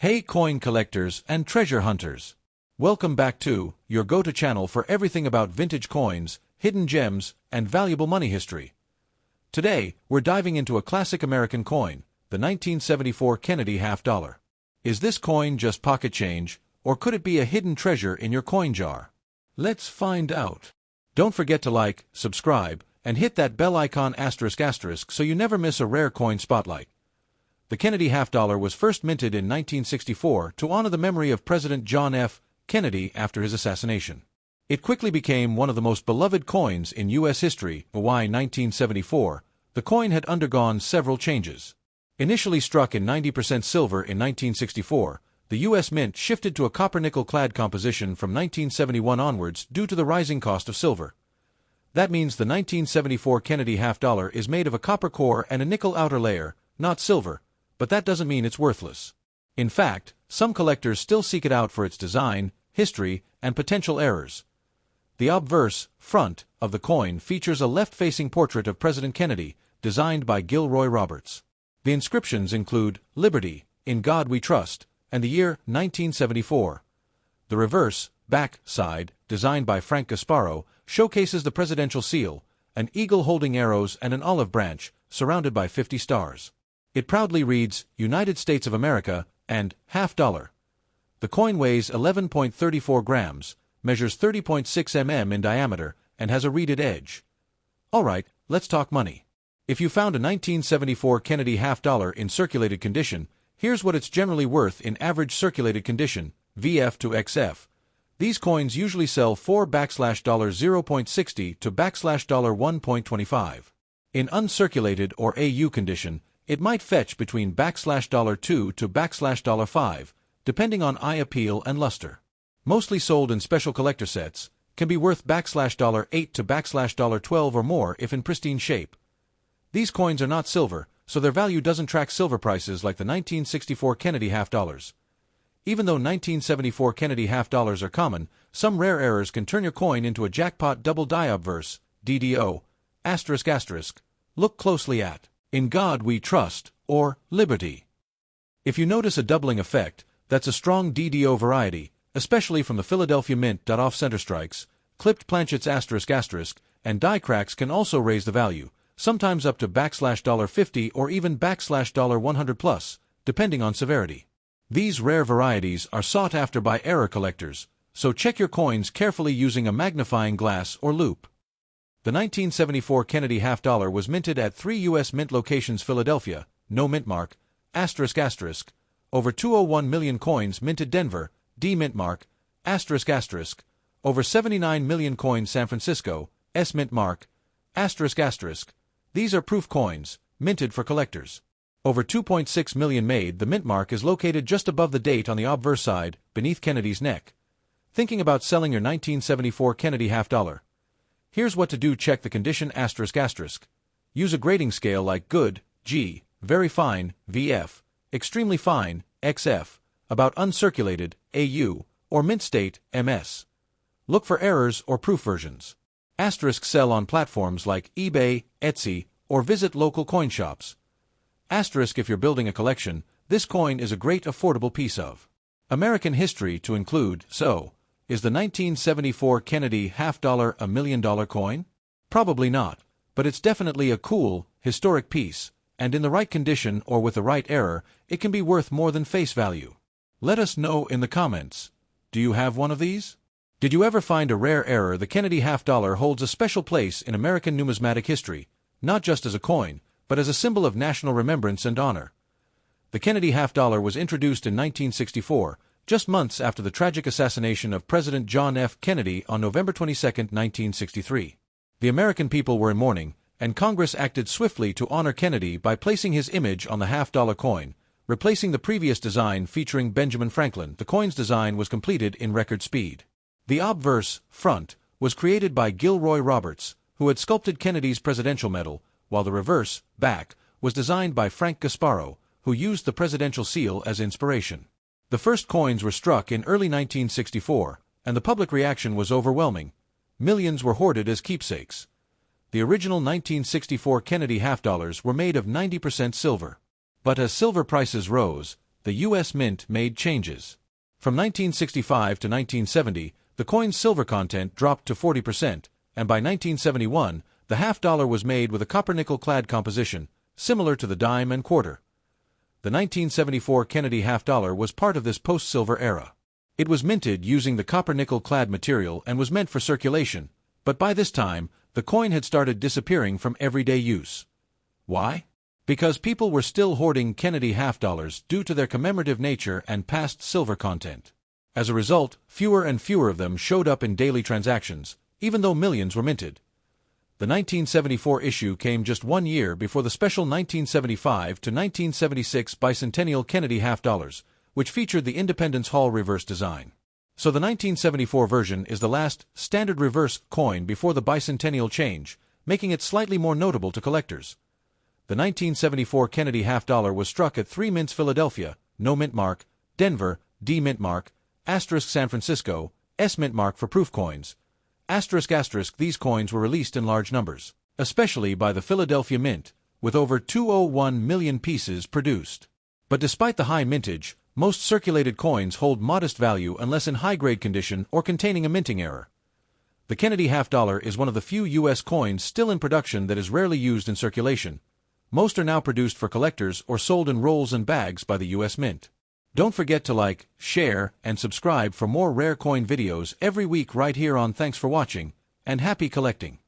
Hey coin collectors and treasure hunters! Welcome back to your go-to channel for everything about vintage coins, hidden gems, and valuable money history. Today, we're diving into a classic American coin, the 1974 Kennedy half dollar. Is this coin just pocket change, or could it be a hidden treasure in your coin jar? Let's find out. Don't forget to like, subscribe, and hit that bell icon *** so you never miss a rare coin spotlight. The Kennedy half dollar was first minted in 1964 to honor the memory of President John F. Kennedy after his assassination. It quickly became one of the most beloved coins in U.S. history. Why 1974? The coin had undergone several changes. Initially struck in 90% silver in 1964, the U.S. Mint shifted to a copper-nickel-clad composition from 1971 onwards due to the rising cost of silver. That means the 1974 Kennedy half dollar is made of a copper core and a nickel outer layer, not silver, but that doesn't mean it's worthless. In fact, some collectors still seek it out for its design, history, and potential errors. The obverse, front, of the coin features a left-facing portrait of President Kennedy, designed by Gilroy Roberts. The inscriptions include, "Liberty, in God we trust," and the year 1974. The reverse, back, side, designed by Frank Gasparo, showcases the presidential seal, an eagle holding arrows and an olive branch, surrounded by 50 stars. It proudly reads, United States of America, and half dollar. The coin weighs 11.34 grams, measures 30.6 mm in diameter, and has a reeded edge. Alright, let's talk money. If you found a 1974 Kennedy half dollar in circulated condition, here's what it's generally worth in average circulated condition, VF to XF. These coins usually sell for $0.60 to $1.25. In uncirculated or AU condition, it might fetch between $2 to $5, depending on eye appeal and luster. Mostly sold in special collector sets, can be worth $8 to $12 or more if in pristine shape. These coins are not silver, so their value doesn't track silver prices like the 1964 Kennedy half dollars. Even though 1974 Kennedy half dollars are common, some rare errors can turn your coin into a jackpot double die obverse, DDO, ***. Look closely at "In God We Trust," or "Liberty." If you notice a doubling effect, that's a strong DDO variety, especially from the Philadelphia Mint. Off-center strikes, clipped planchets ***, and die cracks can also raise the value, sometimes up to $50 or even $100 plus, depending on severity. These rare varieties are sought after by error collectors, so check your coins carefully using a magnifying glass or loupe. The 1974 Kennedy half dollar was minted at 3 U.S. Mint locations: Philadelphia, no mint mark, ***, over 201 million coins minted Denver, D mint mark, ***, over 79 million coins San Francisco, S mint mark, ***. These are proof coins, minted for collectors. Over 2.6 million made. The mint mark is located just above the date on the obverse side, beneath Kennedy's neck. Thinking about selling your 1974 Kennedy half dollar? Here's what to do: check the condition ***. Use a grading scale like good, G, very fine, VF, extremely fine, XF, about uncirculated, AU, or mint state, MS. Look for errors or proof versions. Sell on platforms like eBay, Etsy, or visit local coin shops. If you're building a collection, this coin is a great affordable piece of American history to include. So, is the 1974 Kennedy half dollar a $1 million coin? Probably not, but it's definitely a cool, historic piece, and in the right condition or with the right error, it can be worth more than face value. Let us know in the comments. Do you have one of these? Did you ever find a rare error? The Kennedy half dollar holds a special place in American numismatic history, not just as a coin, but as a symbol of national remembrance and honor. The Kennedy half dollar was introduced in 1964, just months after the tragic assassination of President John F. Kennedy on November 22, 1963. The American people were in mourning, and Congress acted swiftly to honor Kennedy by placing his image on the half-dollar coin, replacing the previous design featuring Benjamin Franklin. The coin's design was completed in record speed. The obverse, front, was created by Gilroy Roberts, who had sculpted Kennedy's presidential medal, while the reverse, back, was designed by Frank Gasparo, who used the presidential seal as inspiration. The first coins were struck in early 1964, and the public reaction was overwhelming. Millions were hoarded as keepsakes. The original 1964 Kennedy half dollars were made of 90% silver. But as silver prices rose, the U.S. Mint made changes. From 1965 to 1970, the coin's silver content dropped to 40%, and by 1971, the half-dollar was made with a copper-nickel-clad composition, similar to the dime and quarter. The 1974 Kennedy half-dollar was part of this post-silver era. It was minted using the copper-nickel-clad material and was meant for circulation, but by this time, the coin had started disappearing from everyday use. Why? Because people were still hoarding Kennedy half-dollars due to their commemorative nature and past silver content. As a result, fewer and fewer of them showed up in daily transactions, even though millions were minted. The 1974 issue came just 1 year before the special 1975 to 1976 bicentennial Kennedy half-dollars, which featured the Independence Hall reverse design. So the 1974 version is the last standard reverse coin before the bicentennial change, making it slightly more notable to collectors. The 1974 Kennedy half-dollar was struck at 3 mints: Philadelphia, no mint mark; Denver, D mint mark; San Francisco, S mint mark for proof coins. These coins were released in large numbers, especially by the Philadelphia Mint, with over 201 million pieces produced. But despite the high mintage, most circulated coins hold modest value unless in high-grade condition or containing a minting error. The Kennedy half-dollar is one of the few U.S. coins still in production that is rarely used in circulation. Most are now produced for collectors or sold in rolls and bags by the U.S. Mint. Don't forget to like, share, and subscribe for more rare coin videos every week right here on. Thanks for watching, and happy collecting.